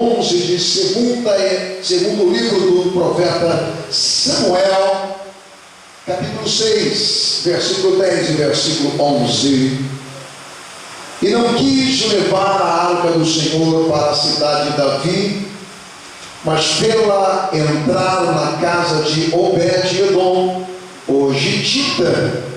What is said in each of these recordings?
11 de segundo livro do profeta Samuel, capítulo 6, versículo 10 e versículo 11. E não quis levar a arca do Senhor para a cidade de Davi, mas fê-la entrar na casa de Obed-edom, o gitita,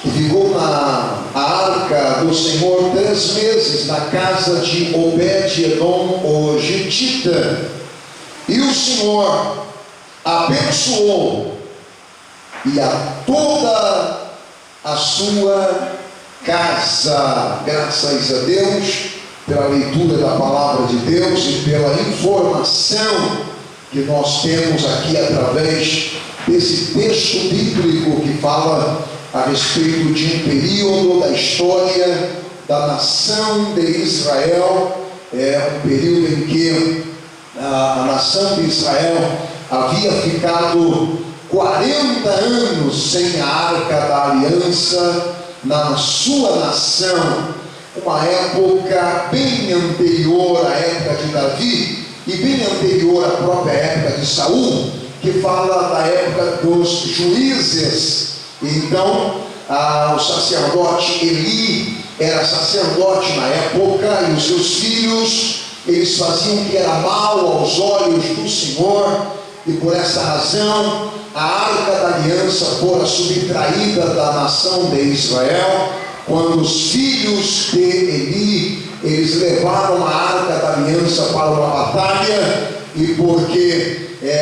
que ficou a arca do Senhor 3 meses na casa de Obed-edom, o gitita. E o Senhor abençoou e a toda a sua casa. Graças a Deus pela leitura da palavra de Deus e pela informação que nós temos aqui através desse texto bíblico que fala a respeito de um período da história da nação de Israel. É um período em que a nação de Israel havia ficado 40 anos sem a arca da aliança na sua nação, uma época bem anterior à época de Davi e bem anterior à própria época de Saul, que fala da época dos juízes. Então, o sacerdote Eli era sacerdote na época, e os seus filhos, eles faziam o que era mal aos olhos do Senhor, e por essa razão a arca da aliança fora subtraída da nação de Israel. Quando os filhos de Eli, eles levaram a arca da aliança para uma batalha, e porque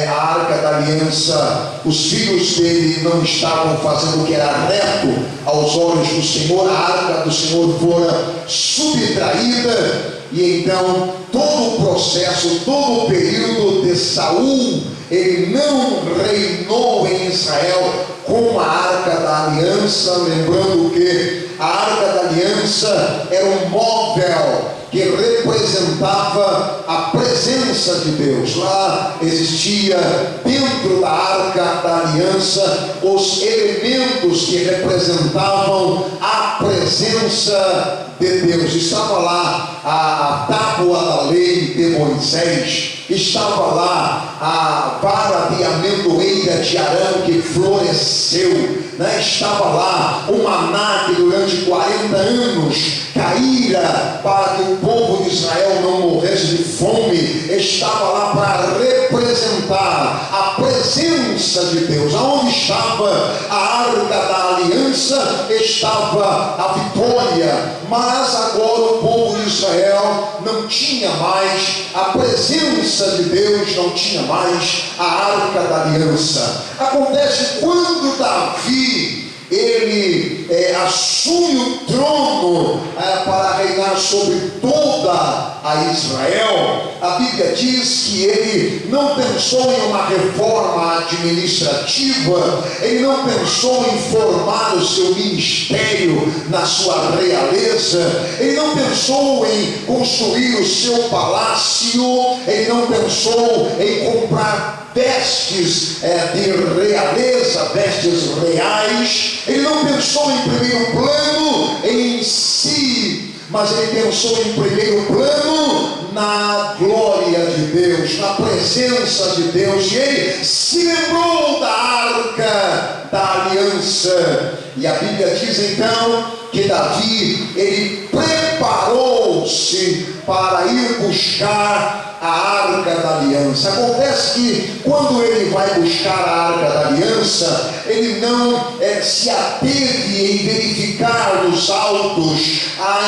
a arca da aliança, os filhos dele não estavam fazendo o que era reto aos olhos do Senhor, a arca do Senhor fora subtraída. E então todo o processo, todo o período de Saul, ele não reinou em Israel com a arca da aliança. Lembrando que a arca da aliança era um móvel que representava a presença de Deus. Lá existia dentro da arca da aliança os elementos que representavam a presença de Deus. Estava lá a tábua da lei de Moisés, estava lá a vara de amendoeira de Arão que floresceu, estava lá o maná que durante 40 anos caíra para que o povo de Israel não morresse de fome. Estava lá para representar a presença de Deus. Aonde estava a arca da aliança, estava a vitória. Mas agora o povo de Israel não tinha mais a presença de Deus, não tinha mais a arca da aliança. Acontece quando Davi ele assume o trono para reinar sobre toda a Israel. A Bíblia diz que ele não pensou em uma reforma administrativa, ele não pensou em formar o seu ministério na sua realeza, ele não pensou em construir o seu palácio, ele não pensou em comprar vestes de realeza, vestes reais. Ele não pensou em primeiro plano em si, mas ele pensou em primeiro plano na glória de Deus, na presença de Deus. E ele se lembrou da arca da aliança. E a Bíblia diz então que Davi, ele preparou-se para ir buscar a arca da aliança. Acontece que quando ele vai buscar a arca da aliança, ele não se ateve em verificar nos autos,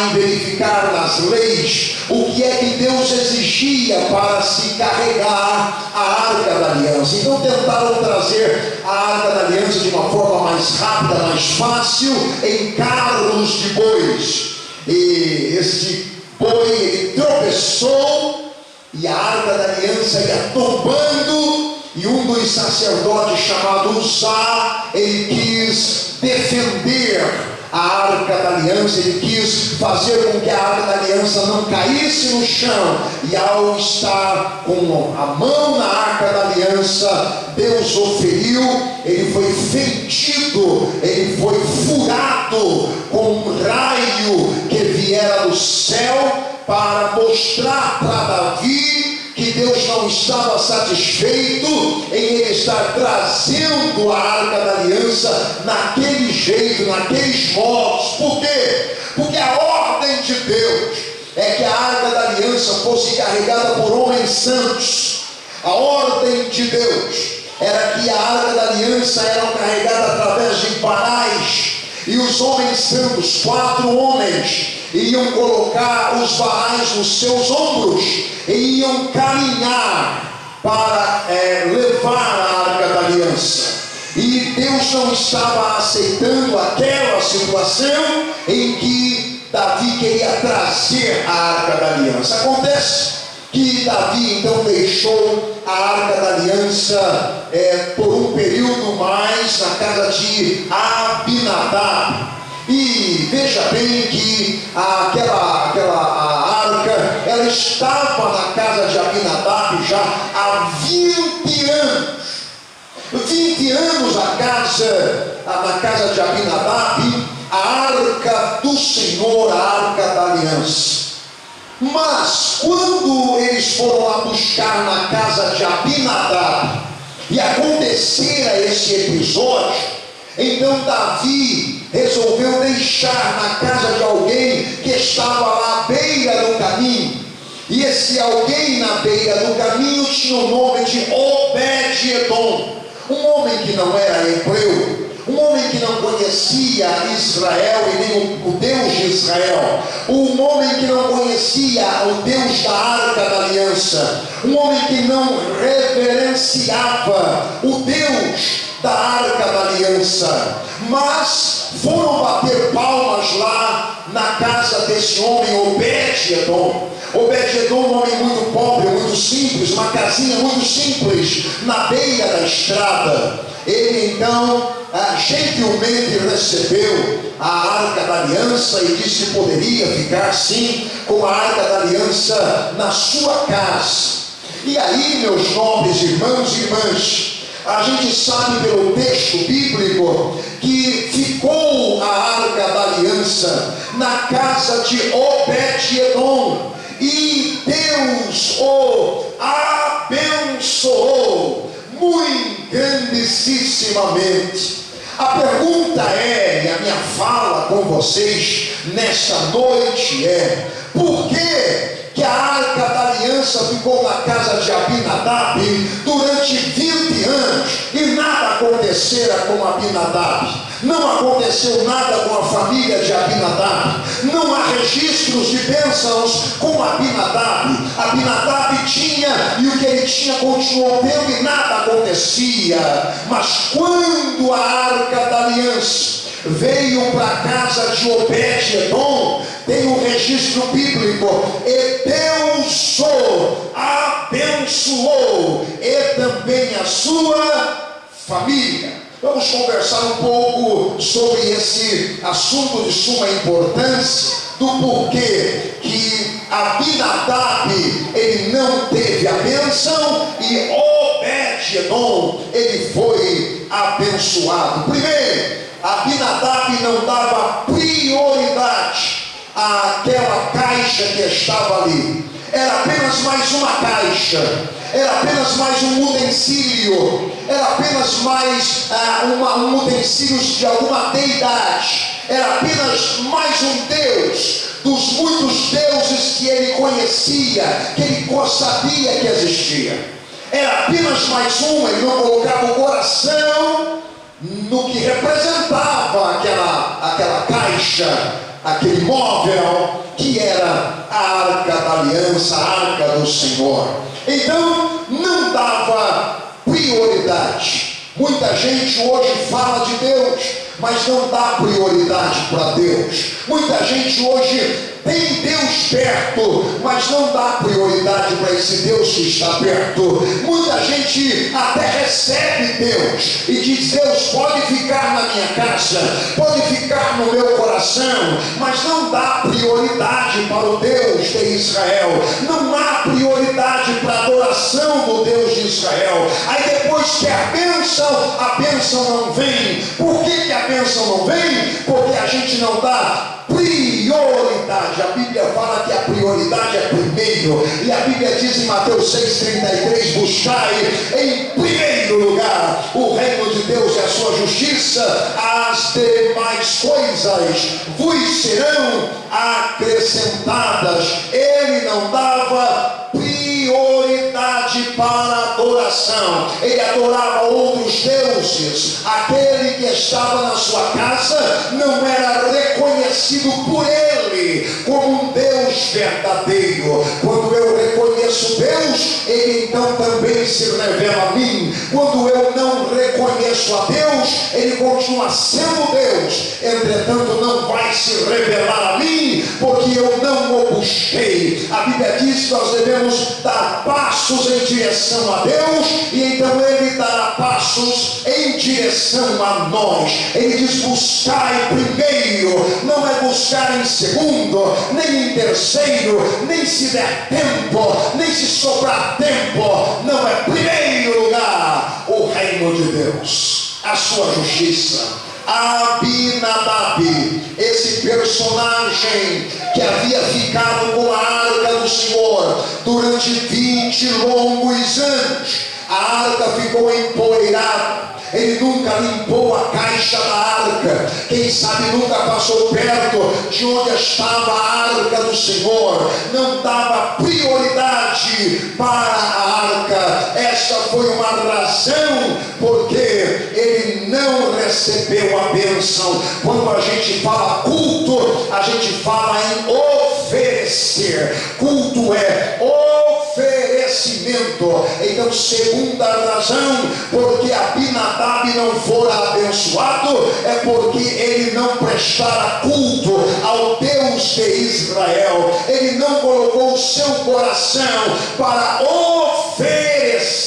em verificar nas leis o que é que Deus exigia para se carregar a arca da aliança. Então tentaram trazer a arca da aliança de uma forma mais rápida, mais fácil, em carros de bois. E esse boi, ele tropeçou e a arca da aliança ia tombando, e um dos sacerdotes chamado Uzá, ele quis defender a arca da aliança, ele quis fazer com que a arca da aliança não caísse no chão. E ao estar com a mão na arca da aliança, Deus o feriu, ele foi ferido, ele foi furado com um raio que viera do céu para mostrar para Davi que Deus não estava satisfeito em ele estar trazendo a arca da aliança naquele jeito, naqueles modos. Por quê? Porque a ordem de Deus é que a arca da aliança fosse carregada por homens santos. A ordem de Deus era que a arca da aliança era carregada através de varais, e os homens santos, 4 homens, iam colocar os varais nos seus ombros e iam caminhar para levar a arca da aliança. E Deus não estava aceitando aquela situação em que Davi queria trazer a arca da aliança. Acontece que Davi então deixou a arca da aliança por um período mais na casa de Abinadab. E veja bem que a arca, ela estava na casa de Abinadab já há 20 anos. 20 anos na casa de Abinadab, a arca do Senhor, a arca da aliança. Mas quando eles foram lá buscar na casa de Abinadab e acontecera esse episódio, então Davi resolveu deixar na casa de alguém que estava lá à beira do caminho. E esse alguém na beira do caminho tinha o nome de Obed-Edom, um homem que não era hebreu, um homem que não conhecia Israel e nem o Deus de Israel, um homem que não conhecia o Deus da arca da aliança, um homem que não reverenciava o Deus da arca da aliança. Mas foram bater palmas lá na casa desse homem, Obed-Edom. Obed-Edom, um homem muito pobre, muito simples, uma casinha muito simples na beira da estrada. Ele então gentilmente recebeu a arca da aliança e disse que poderia ficar sim com a arca da aliança na sua casa. E aí, meus nobres irmãos e irmãs, a gente sabe pelo texto bíblico que ficou a arca da aliança na casa de Obed-Edom, e Deus o abençoou muito grandissimamente. A pergunta é, e a minha fala com vocês nesta noite é: por que a arca da aliança ficou na casa de Abinadab durante 20 anos e nada acontecera com Abinadab? Não aconteceu nada com a família de Abinadab. Não há registros de bênçãos com Abinadab. Abinadab tinha, e o que ele tinha continuou tendo, e nada acontecia. Mas quando a arca da aliança veio para a casa de Obed-Edom, tem um registro bíblico: e Deus o abençoou, e também a sua família. Vamos conversar um pouco sobre esse assunto de suma importância, do porquê que Abinadab ele não teve a bênção e Obed-Edom ele foi abençoado. Primeiro, Abinadab não dava prioridade àquela caixa que estava ali. Era apenas mais uma caixa, era apenas mais um utensílio, era apenas mais um utensílio de alguma deidade, era apenas mais um Deus dos muitos deuses que ele conhecia, que ele sabia que existia. Era apenas mais um. Ele não colocava o coração no que representava aquela caixa, aquele móvel que era a arca da aliança, a arca do Senhor. Então não dava prioridade. Muita gente hoje fala de Deus, mas não dá prioridade para Deus. Muita gente hoje tem Deus perto, mas não dá prioridade para esse Deus que está perto. Muita gente até recebe Deus e diz: Deus pode ficar na minha casa, pode ficar no meu coração, mas não dá prioridade para o Deus de Israel. Não há prioridade para a adoração do Deus de Israel. Aí depois que a bênção não vem. Por que a bênção não vem? Porque a gente não dá prioridade prioridade. A Bíblia fala que a prioridade é primeiro, e a Bíblia diz em Mateus 6,33: buscai em primeiro lugar o reino de Deus e a sua justiça, as demais coisas vos serão acrescentadas. Ele não dava prioridade para a adoração, ele adorava outros deuses. Aquele que estava na sua casa não era reconhecido por ele como um Deus verdadeiro. Quando eu reconheço Deus, ele então também se revela a mim. Quando eu não reconheço a Deus, ele continua sendo Deus, entretanto não vai se revelar a mim, porque eu não o busquei. A Bíblia diz que nós devemos dar passos em direção a Deus, e então ele dará passos em direção a nós. Ele diz: buscar em primeiro, não é buscar em segundo, nem em terceiro, nem se der tempo, nem se sobrar tempo. Não, é primeiro lugar o reino de Deus, a sua justiça. Abinadab, esse personagem que havia ficado com a arca do Senhor durante 20 longos anos, a arca ficou empoeirada. Ele nunca limpou a caixa da arca. Quem sabe nunca passou perto de onde estava a arca do Senhor. Não dava prioridade para a arca. Esta foi uma razão porque ele não recebeu a bênção. Quando a gente fala culto, a gente fala em oferecer. Culto é oferecimento. Então, segunda razão porque Abinadab não fora abençoado é porque ele não prestara culto ao Deus de Israel. Ele não colocou o seu coração para oferecer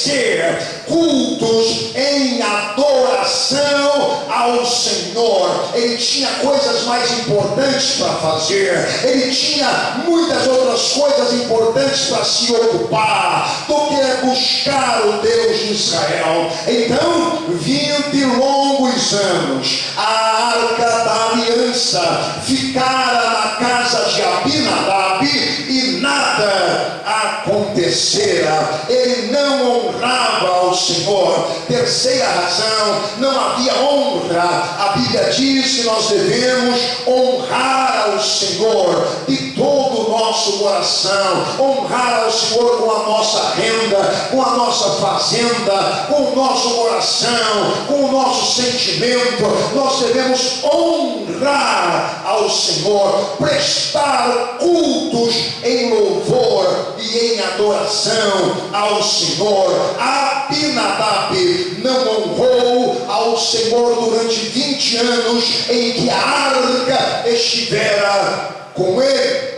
cultos em adoração ao Senhor. Ele tinha coisas mais importantes para fazer, ele tinha muitas outras coisas importantes para se ocupar do que buscar o Deus de Israel. Então, 20 longos anos, a arca da aliança ficara na casa de Abinadab e nada acontecera. Ele não honrava ao Senhor. Terceira razão: não havia honra. A Bíblia diz que nós devemos honrar ao Senhor de todo o nosso coração, honrar ao Senhor com a nossa renda, com a nossa fazenda, com o nosso coração, com o nosso sentimento. Nós devemos honrar ao Senhor, prestar cultos em louvor e em adoração ao Senhor. Abinadab não honrou ao Senhor durante 20 anos em que a arca estivera com ele.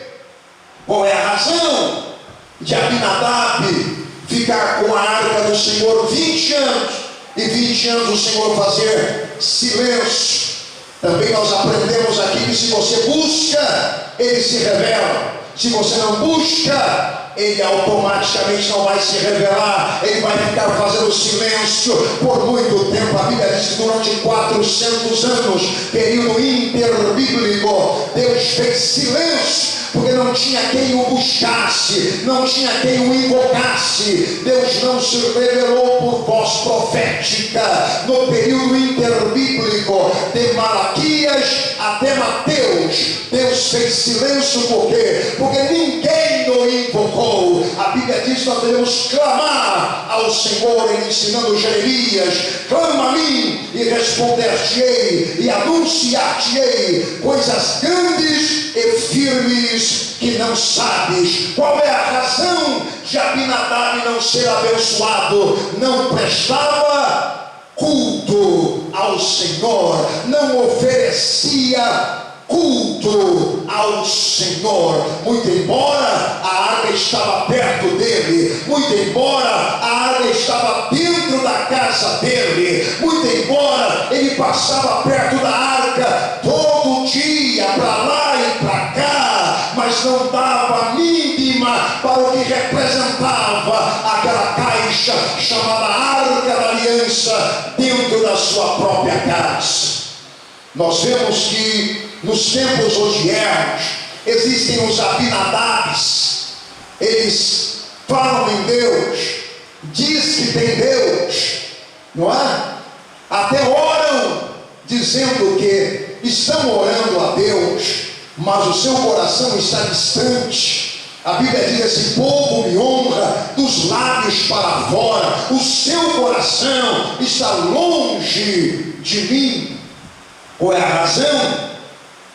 Qual é a razão de Abinadab ficar com a arca do Senhor 20 anos e 20 anos o Senhor fazer silêncio? Também nós aprendemos aqui que se você busca, ele se revela. Se você não busca, ele automaticamente não vai se revelar. Ele vai ficar fazendo silêncio por muito tempo. A Bíblia diz que durante 400 anos, período interbíblico, Deus fez silêncio, porque não tinha quem o buscasse, não tinha quem o invocasse. Deus não se revelou por voz profética no período interbíblico, de Malaquias até Mateus. Deus fez silêncio por quê? Porque ninguém o invocou. A Bíblia diz que nós devemos clamar ao Senhor. Ele ensinando Jeremias: clama a mim e responder-te-ei e anunciar-te-ei coisas grandes e firmes que não sabes. Qual é a razão de Abinadab não ser abençoado? Não prestava culto ao Senhor, não oferecia culto ao Senhor. Muito embora a arca estava perto dele, muito embora a arca estava dentro da casa dele, muito embora ele passava perto da arca todo dia, para lá e para cá, mas não dava mínima para o que representava aquela caixa chamada Arca da Aliança dentro da sua própria casa. Nós vemos que nos tempos odiernos, existem os Abinadabs. Eles falam em Deus, diz que tem Deus, não é? Até oram dizendo que estão orando a Deus, mas o seu coração está distante. A Bíblia diz: esse povo me honra dos lábios para fora, o seu coração está longe de mim. Qual é a razão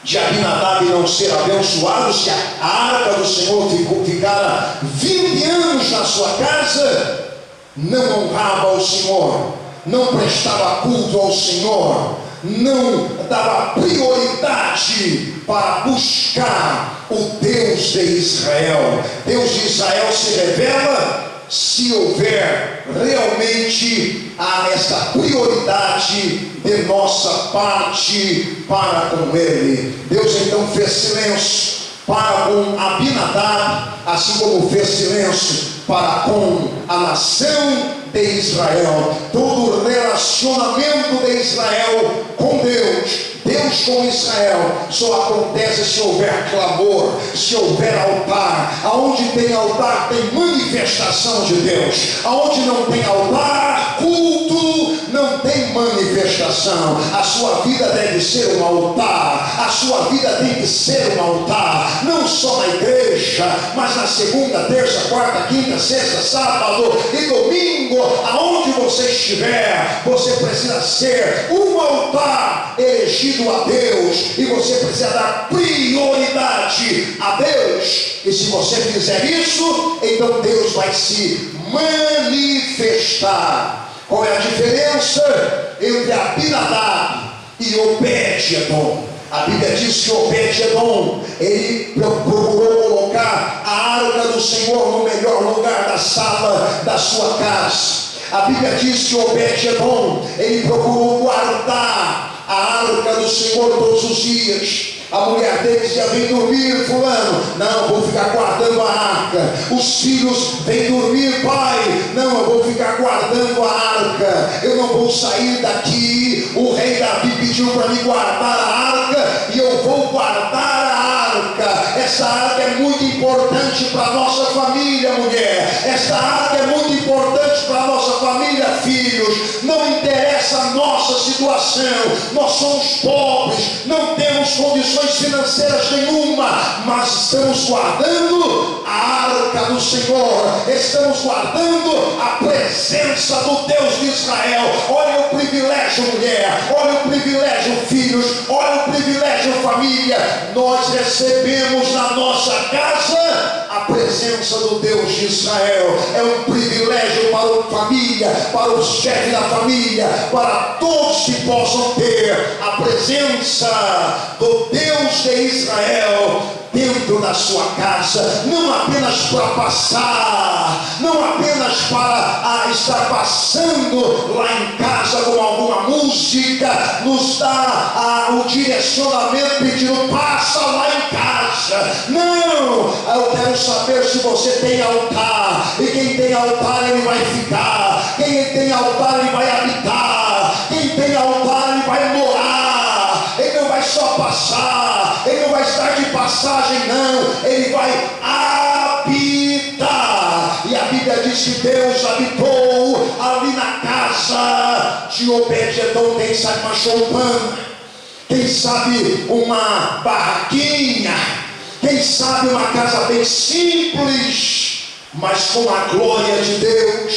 de Abinadab não ser abençoado? Se a arca do Senhor ficara 20 anos na sua casa, não honrava ao Senhor, não prestava culto ao Senhor, não dava prioridade para buscar o Deus de Israel. Deus de Israel se revela se houver realmente esta prioridade de nossa parte para com Ele. Deus então fez silêncio para com Abinadab, assim como fez silêncio para com a nação de Israel. Todo o relacionamento de Israel com Deus, Deus com Israel, só acontece se houver clamor, se houver altar. Aonde tem altar tem manifestação de Deus. Aonde não tem altar, culto, não tem manifestação. A sua vida deve ser um altar. A sua vida tem que ser um altar, não só na igreja, mas na segunda, terça, quarta, quinta, sexta, sábado e domingo. Aonde você estiver, você precisa ser um altar erigido a Deus, e você precisa dar prioridade a Deus. E se você fizer isso, então Deus vai se manifestar. Qual é a diferença entre Abinadab e Obed-Edom? A Bíblia diz que Obed-Edom, ele procurou colocar a arca do Senhor no melhor lugar da sala da sua casa. A Bíblia diz que Obed-Edom, ele procurou guardar a arca do Senhor todos os dias. A mulher dele dizia: vem dormir, fulano. Não, eu vou ficar guardando a arca. Os filhos: vem dormir, pai. Não, eu vou ficar guardando a arca. Eu não vou sair daqui. O rei Davi pediu para me guardar a arca, e eu vou guardar a arca. Essa arca é muito importante para a nossa família, mulher. Essa arca é muito importante para a nossa família, filhos. Não interessa a nossa situação. Nós somos pobres, não temos condições financeiras nenhuma, mas estamos guardando a arca do Senhor, estamos guardando a presença do Deus de Israel. Olha o privilégio, mulher, olha o privilégio, filhos, olha o privilégio, família. Nós recebemos na nossa casa a presença do Deus de Israel. É um privilégio para a família, para o chefe da família, para todos que possam ter a presença do Deus de Israel dentro da sua casa, não apenas para passar, não apenas para estar passando lá em casa com alguma música, nos dá o direcionamento pedindo: passa lá em casa. Não, eu quero saber se você tem altar, e quem tem altar ele vai ficar, quem tem altar ele vai habitar, quem tem altar ele vai morar. Ele não vai só passar, ele não vai estar de passagem, não, ele vai habitar. E a Bíblia diz que Deus habitou ali na casa de Obed-Edom. Quem sabe uma choupana, quem sabe uma barraquinha, quem sabe uma casa bem simples, mas com a glória de Deus,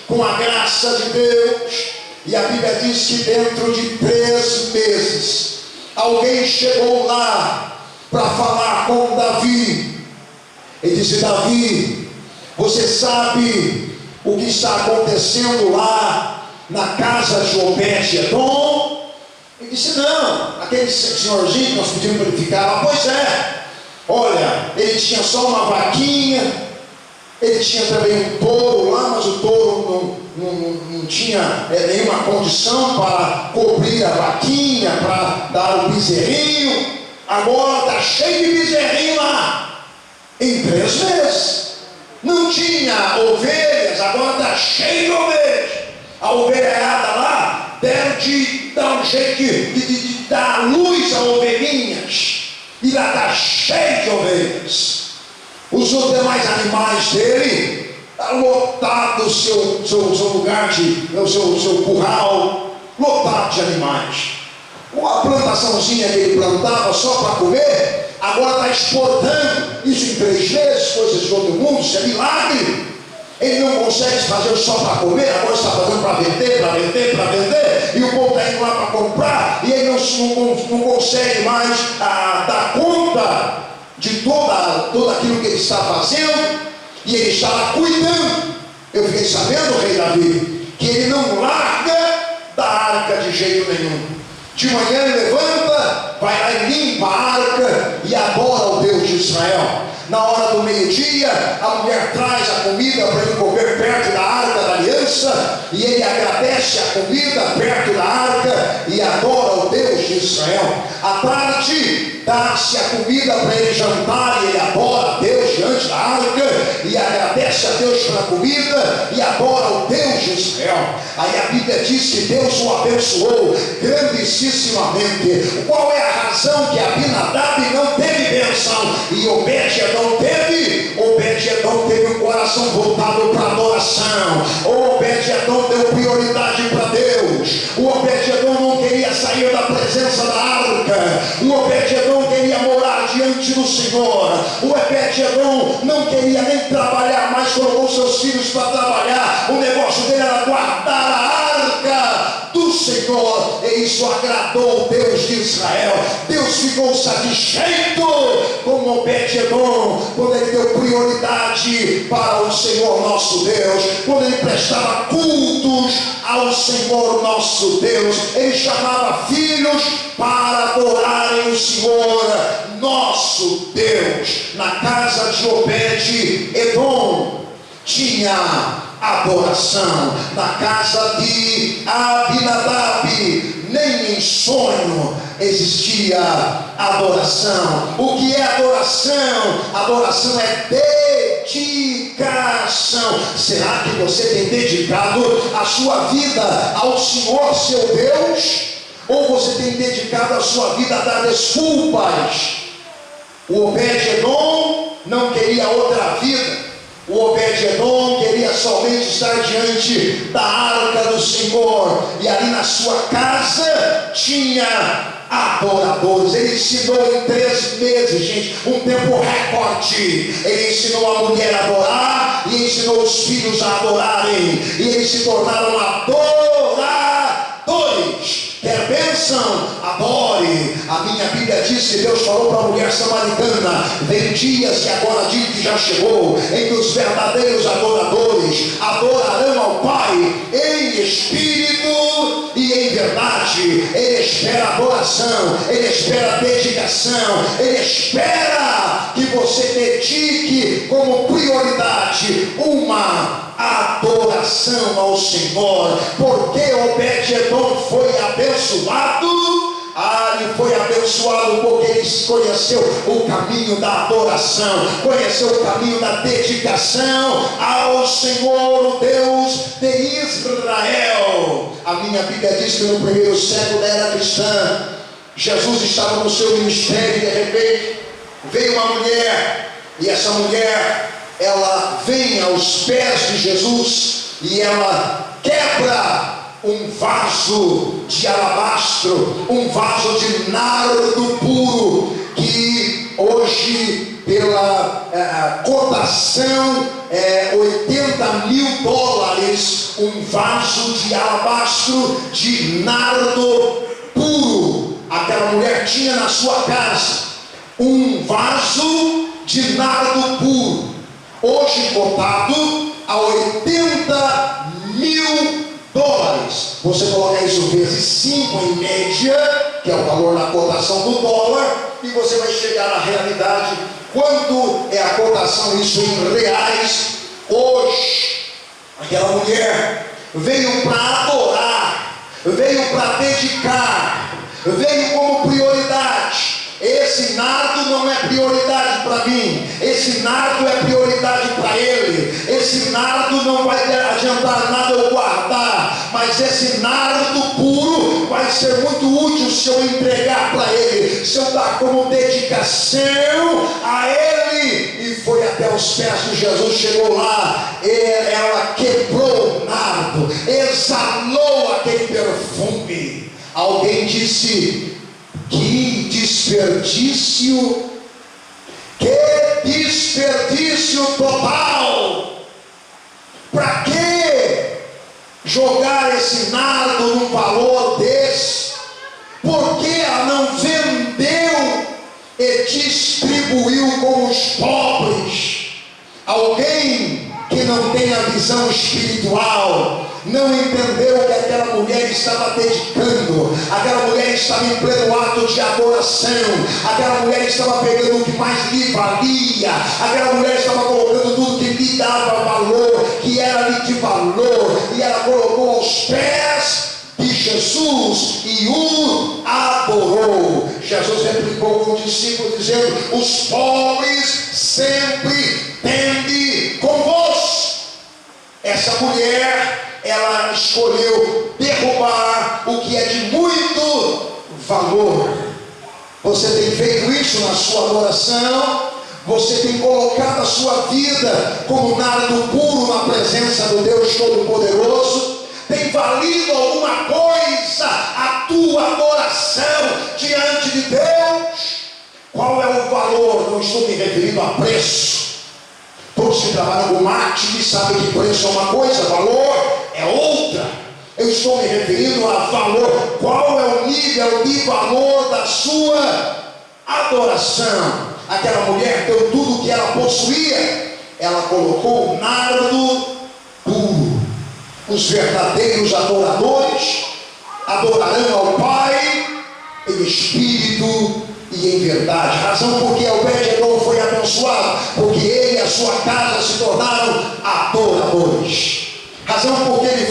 com a graça de Deus. E a Bíblia diz que dentro de 3 meses, alguém chegou lá para falar com Davi. Ele disse: Davi, você sabe o que está acontecendo lá na casa de Obed-Edom? Ele disse: não, aquele senhorzinho que nós pedimos para ele ficar. Pois é, olha, ele tinha só uma vaquinha, ele tinha também um touro lá, mas o touro não tinha nenhuma condição para cobrir a vaquinha, para dar o bezerrinho. Agora está cheio de bezerrinho lá. Em 3 meses não tinha ovelhas, agora está cheio de ovelhas. A ovelhada lá deram de dar um jeito de dar luz a ovelhinhas. E lá está cheio de ovelhas. Os outros demais animais dele, está lotado o seu lugar, o seu curral, lotado de animais. Uma plantaçãozinha que ele plantava só para comer, agora está exportando isso em 3 meses, coisas de outro mundo, isso é milagre. Ele não consegue fazer só para comer, agora está fazendo para vender, e o povo está indo lá para comprar, e ele não consegue mais dar conta de todo aquilo que ele está fazendo, e ele está lá cuidando. Eu fiquei sabendo, rei Davi, que ele não larga da arca de jeito nenhum. De manhã ele levanta, vai lá e limpa a arca e adora o Deus de Israel. Na hora do meio-dia, a mulher traz a comida para ele comer perto da arca da aliança, e ele agradece a comida perto da arca e adora o Deus de Israel. À tarde, dá-se a comida para ele jantar, e ele adora a Deus diante da arca e agradece a Deus pela comida e adora o Deus de Israel. Aí a Bíblia diz que Deus o abençoou grandissimamente. Qual é a razão que Abinadab não teve bênção e Obed-Edom teve? Obed-Edom teve o coração voltado para a adoração. O Obed-Edom deu prioridade para Deus. O Obed-Edom não queria sair da presença da arca. O Obed-Edom queria morar diante do Senhor. O Obed-Edom não queria nem trabalhar mais, colocou seus filhos para trabalhar. O negócio dele era guardar a arca do Senhor, e isso agradou o Deus de Israel. Deus ficou satisfeito com Obed-Edom quando ele deu prioridade para o Senhor nosso Deus, quando ele prestava cultos ao Senhor nosso Deus. Ele chamava filhos para adorarem o Senhor nosso Deus. Na casa de Obed-Edom tinha adoração. Na casa de Abinadab nem em sonho existia adoração. O que é adoração? Adoração é dedicação. Será que você tem dedicado a sua vida ao Senhor seu Deus? Ou você tem dedicado a sua vida a dar desculpas? O Obed-Edom não queria outra vida. O Obed-Edom queria somente estar diante da arca do Senhor, e ali na sua casa tinha adoradores. Ele ensinou em 3 meses, gente, um tempo recorde. Ele ensinou a mulher a adorar e ensinou os filhos a adorarem, e eles se tornaram adoradores. Quer bênção? Adore. A minha Bíblia diz que Deus falou para a mulher samaritana: vem dias, que agora diz que já chegou, em que os verdadeiros adoradores adorarão ao Pai em espírito e em verdade. Ele espera adoração, ele espera dedicação, ele espera que você dedique como prioridade uma adoração ao Senhor. Porque Obed-Edom foi abençoado? Ele foi abençoado porque ele conheceu o caminho da adoração, conheceu o caminho da dedicação ao Senhor, o Deus de Israel. A minha Bíblia diz que no primeiro século da era cristã, Jesus estava no seu ministério e de repente veio uma mulher, e essa mulher, ela vem aos pés de Jesus e ela quebra um vaso de alabastro, um vaso de nardo puro, que hoje pela cotação é $80 mil, um vaso de alabastro de nardo puro. Aquela mulher tinha na sua casa um vaso de nardo puro, hoje cotado a $80 mil. Você coloca isso vezes 5 em média, que é o valor na cotação do dólar, e você vai chegar na realidade. Quanto é a cotação isso em reais hoje? Aquela mulher veio para adorar, veio para dedicar, veio como prioridade. Esse nardo não é prioridade para mim, esse nardo é prioridade para ele. Esse nardo não vai adiantar nada eu guardar, mas esse nardo puro vai ser muito útil se eu entregar para ele, se eu dar como dedicação a ele. E foi até os pés de Jesus, chegou lá, ela quebrou o nardo, exalou aquele perfume. Alguém disse: que desperdício, total. Para que jogar esse nardo num valor desse? Por que a não vendeu e distribuiu com os pobres? Alguém que não tem a visão espiritual não entendeu que aquela mulher estava dedicando, aquela mulher estava em pleno ato de adoração, aquela mulher estava pegando o que mais lhe valia, aquela mulher estava colocando tudo que lhe dava valor, que era de valor, e ela colocou aos pés de Jesus e o adorou. Jesus replicou com os discípulos dizendo: os pobres sempre tende convosco. Essa mulher, ela escolheu derrubar o que é de muito valor. Você tem feito isso na sua adoração? Você tem colocado a sua vida como nardo puro na presença do Deus Todo-Poderoso? Tem valido alguma coisa a tua adoração diante de Deus? Qual é o valor? Não estou me referindo a preço. Todos que trabalham com marketing sabem que preço é uma coisa, valor é outra. Eu estou me referindo a valor. Qual é o nível de valor da sua adoração? Aquela mulher deu tudo que ela possuía, ela colocou o nardo puro. Os verdadeiros adoradores adorarão ao Pai em espírito e em verdade. Razão porque Obed-Edom foi abençoado, porque ele e a sua casa se tornaram adoradores. Razão porque eles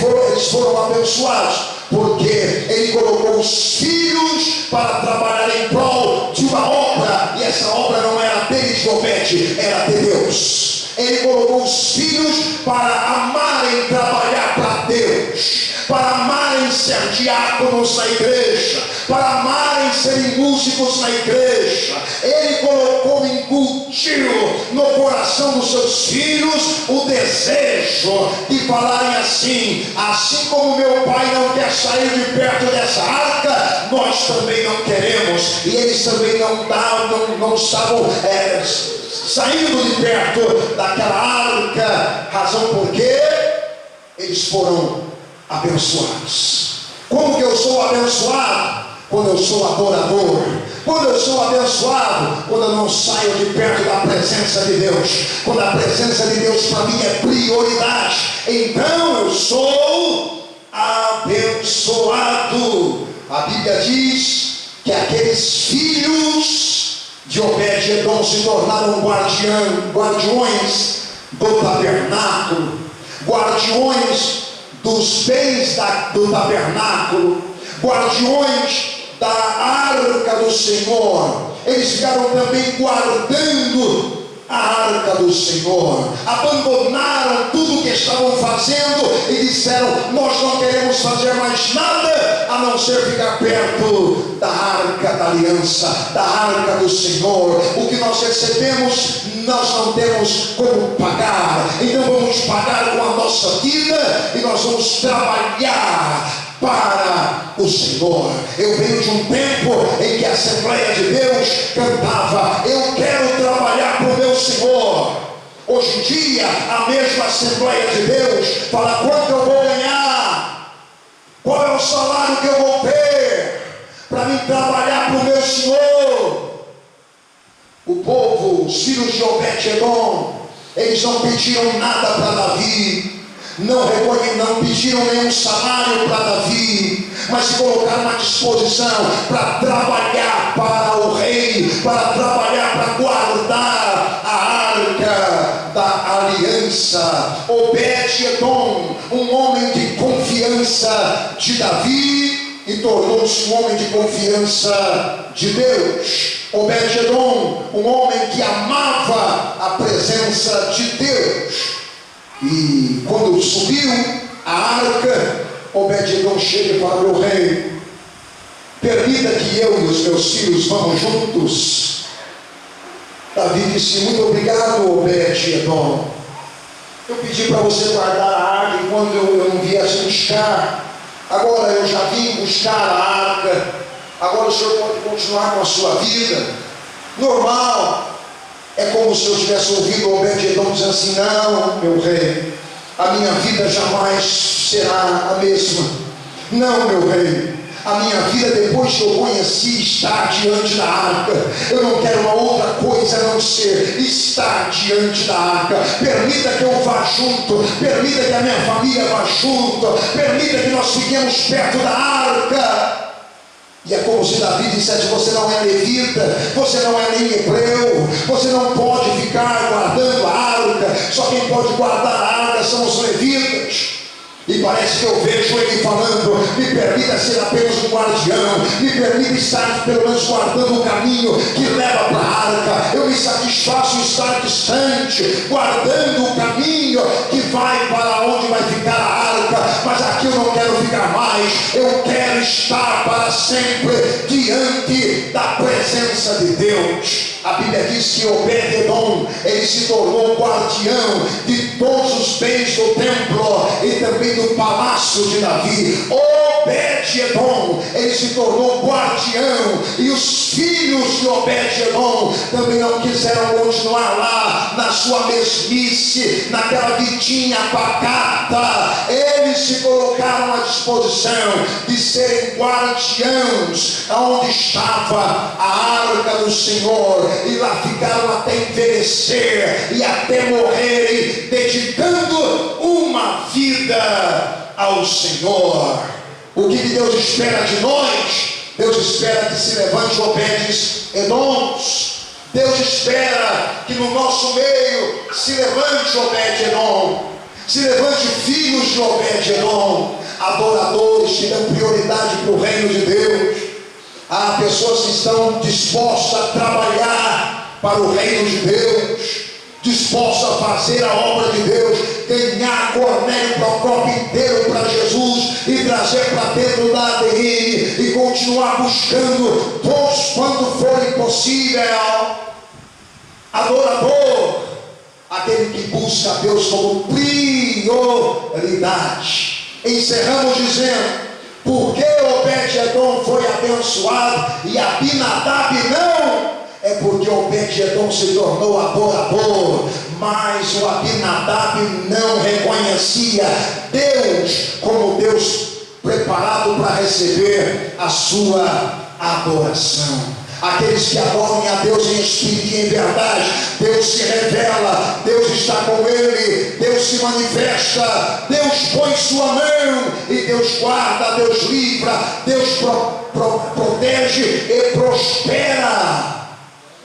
foram abençoados, porque ele colocou os filhos para trabalhar em prol de uma obra, e essa obra não era dele, de Obed, era de Deus. Ele colocou os filhos para amarem trabalhar para Deus, para amarem ser diáconos na igreja, para amarem serem músicos na igreja. Ele colocou, incutiu no coração dos seus filhos o desejo de falarem assim: assim como meu pai não quer sair de perto dessa arca, nós também não queremos. E eles também não estavam saindo de perto daquela arca. Razão porque eles foram abençoados. Como que eu sou abençoado? Quando eu sou adorador. Quando eu sou abençoado? Quando eu não saio de perto da presença de Deus. Quando a presença de Deus para mim é prioridade, então eu sou abençoado. A Bíblia diz que aqueles filhos de Obed-Edom se tornaram guardiões do tabernáculo, guardiões dos bens do tabernáculo, guardiões da arca do Senhor. Eles ficaram também guardando a arca do Senhor, abandonaram tudo o que estavam fazendo e disseram: nós não queremos fazer mais nada a não ser ficar perto da arca da aliança, da arca do Senhor. O que nós recebemos nós não temos como pagar, então vamos pagar com a nossa vida e nós vamos trabalhar para o Senhor. Eu venho de um tempo em que a Assembleia de Deus cantava: eu quero trabalhar para o meu Senhor. Hoje em dia a mesma Assembleia de Deus fala: quanto eu vou ganhar, qual é o salário que eu vou ter para mim trabalhar para o meu Senhor. O povo, os filhos de Obed-Edom, eles não pediram nada para Davi, não pediram nenhum salário para Davi, mas se colocaram à disposição para trabalhar para o rei, para trabalhar para guardar a arca da aliança. Obed-Edom, um homem de confiança de Davi, e tornou-se um homem de confiança de Deus. Obed-edom, um homem que amava a presença de Deus. E quando subiu a arca, Obed-edom chega e fala: meu rei, permita que eu e os meus filhos vamos juntos. Davi disse: muito obrigado, Obed-edom. Eu pedi para você guardar a arca enquanto eu não viesse buscar. Agora eu já vim buscar a arca. Agora o senhor pode continuar com a sua vida normal. É como se eu tivesse ouvido Obed-edom dizer assim: não, meu rei, a minha vida jamais será a mesma. Não, meu rei, a minha vida depois que eu conheci estar diante da arca, eu não quero uma outra coisa a não ser estar diante da arca. Permita que eu vá junto, permita que a minha família vá junto, permita que nós fiquemos perto da arca. E é como se Davi dissesse: você não é levita, você não é nem hebreu, você não pode ficar guardando a arca, só quem pode guardar a arca são os levitas. E parece que eu vejo ele falando: me permita ser apenas um guardião, me permita estar pelo menos guardando o caminho que leva para a arca. Eu me satisfaço em estar distante, guardando o caminho que vai para onde vai ficar a arca, mas aqui eu não quero ficar mais, eu quero estar para sempre diante da presença de Deus. A Bíblia diz que Obed-edom, ele se tornou guardião de todos os bens do templo e também do palácio de Davi. Obed-edom, ele se tornou guardião, e os filhos de Obed-edom também não quiseram continuar lá na sua mesmice, naquela vidinha pacata. Eles se colocaram à disposição de serem guardiãos aonde estava a arca do Senhor, e lá ficaram até envelhecer e até morrerem, dedicando uma vida ao Senhor. O que Deus espera de nós? Deus espera que se levante Obed-edoms. Deus espera que no nosso meio se levante Obed-edom, se levante filhos de Obed-edom, adoradores que dão prioridade para o reino de Deus. Há pessoas que estão dispostas a trabalhar para o reino de Deus, dispostas a fazer a obra de Deus, ganhar Cornélio Procópio inteiro para Jesus e trazer para dentro da ADN e continuar buscando todos quanto for possível. Adorador, aquele que busca a Deus como prioridade. Encerramos dizendo: porque Obed-edom foi abençoado e Abinadab não? É porque Obed-edom se tornou adorador, mas o Abinadab não reconhecia Deus como Deus preparado para receber a sua adoração. Aqueles que adoram a Deus em espírito e em verdade, Deus se revela, Deus está com ele, Deus se manifesta, Deus põe sua mão e Deus guarda, Deus livra, Deus protege e prospera.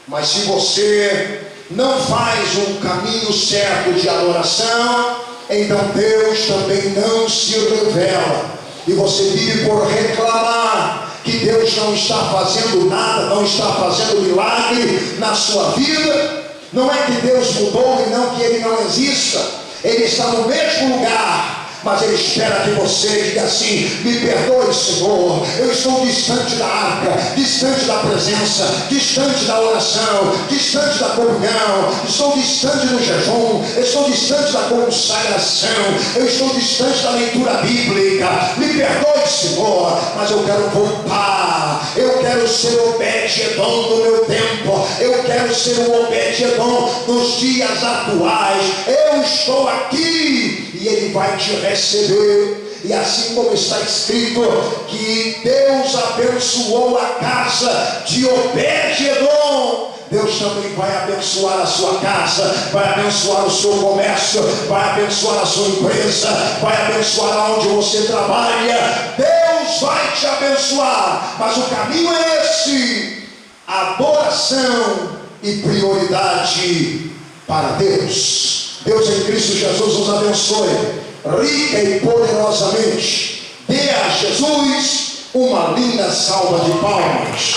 Mas se você não faz um caminho certo de adoração, então Deus também não se revela, e você vive por reclamar que Deus não está fazendo nada, não está fazendo milagre na sua vida. Não é que Deus mudou e não que Ele não exista, Ele está no mesmo lugar, mas Ele espera que você diga assim: me perdoe, Senhor, eu estou distante da arca, distante da presença, distante da oração, distante da comunhão, estou distante do jejum, estou distante da consagração, eu estou distante da leitura bíblica. Me perdoe, Senhor, mas eu quero voltar, eu quero ser o Obed-edom do meu tempo, eu quero ser o Obed-edom dos dias atuais. Eu estou aqui e Ele vai te receber. E assim como está escrito que Deus abençoou a casa de Obed-edom, Deus também vai abençoar a sua casa, vai abençoar o seu comércio, vai abençoar a sua empresa, vai abençoar onde você trabalha. Deus vai te abençoar, mas o caminho é esse: adoração e prioridade para Deus. Deus em Cristo Jesus nos abençoe rica e poderosamente. Dê a Jesus uma linda salva de palmas.